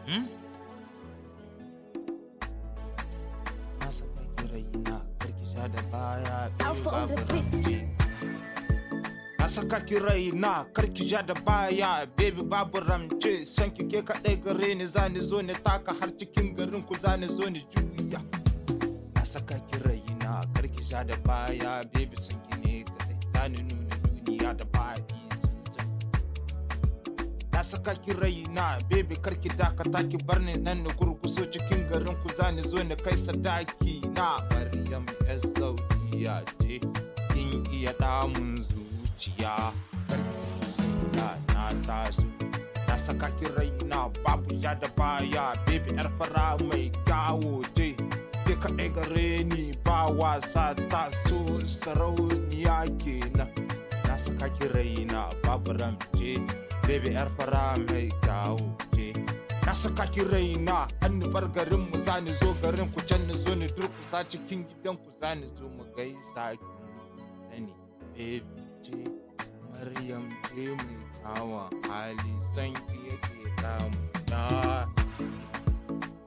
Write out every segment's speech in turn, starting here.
Hmm? Na saka ki raina karki sha da baya Alpha on the babu beat. ramce. Na saka ki raina karki sha da baya baby babu ramce. San ki ke kaɗai gare ni zani zo ni taka har cikin garin ku zani zo ni juya. Na saka ki raina karki sha da baya baby san ki ne kaɗai zani nuna duniya da faɗi. Na saka ki raina baby karki dakata ki bar ni nan na gurguso cikin garin ku zani zo ni kai sadaki na. Maryam yar Saudiya ce kin iya damun zuciya karki na taso. Na saka ki raina babu ja da baya baby yar fara mai kyawo ce ke kaɗai gare ni ba wasa taso sarauniya kenan. Na saka ki raina babu ramce baby yar fara mai kyawu ce. Na saka ki raina an bar garin mu zani zo garin ku can ni zo ni durkusa cikin gidan ku zani zo mu gaisa ki sani baby ce Maryam ce mai kyawan hali san ki yake damu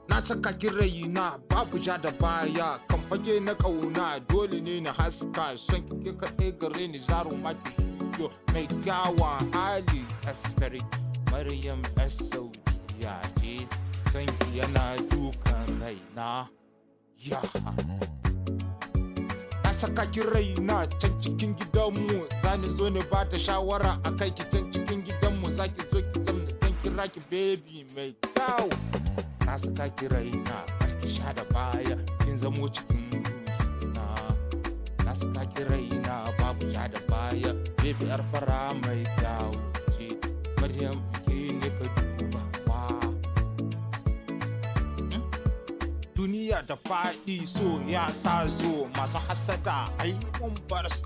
na saka ki raina babu ja da baya kan fage na kauna dole ne na haska san ki ke kaɗai gare ni zaro maki yo mai kyawan hali asari Maryam yar Saudiya ce san ki yana dukan raina ya na saka ki raina can cikin gidanmu zani zo ni ba ta shawara a kai ki can cikin gidanmu zaki zo ki zamna zan kira ki baby mai kyau. Na saka ki raina ki sha da baya kin zamo cikin ruhina. Na saka ki raina babu sha da baya baby yar fara mai kyau ce Maryam ke ne ka duba wa. Duniya da faɗi so ya taso masu hasada ai mun bar su.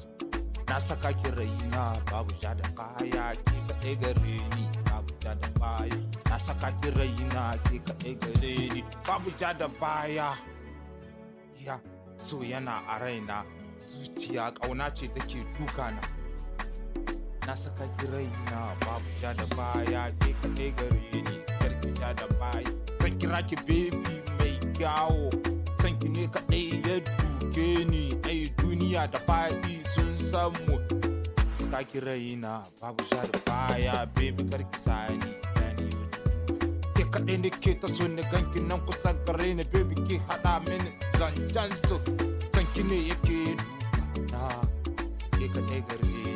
Na saka ki raina babu sha da baya ke kaɗai gare ni babu sha da baya. Na saka ki raina ke kaɗai gare ni babu ja da baya ya so yana a raina zuciya ƙauna ce take duka na. Na saka ki raina babu ja da baya ke kaɗai gare ni karki ja da baya. Zan kira ki baby mai kyawo san ki ne kaɗai ya duke ni ai duniya da faɗi sun samu. Saka ki raina babu ja da baya baby karki sani kaɗai ne ke ta so ni ganki nan kusan gare ni baby ke haɗa mini zancen su san ki ne yake duka na ke kaɗai gare ni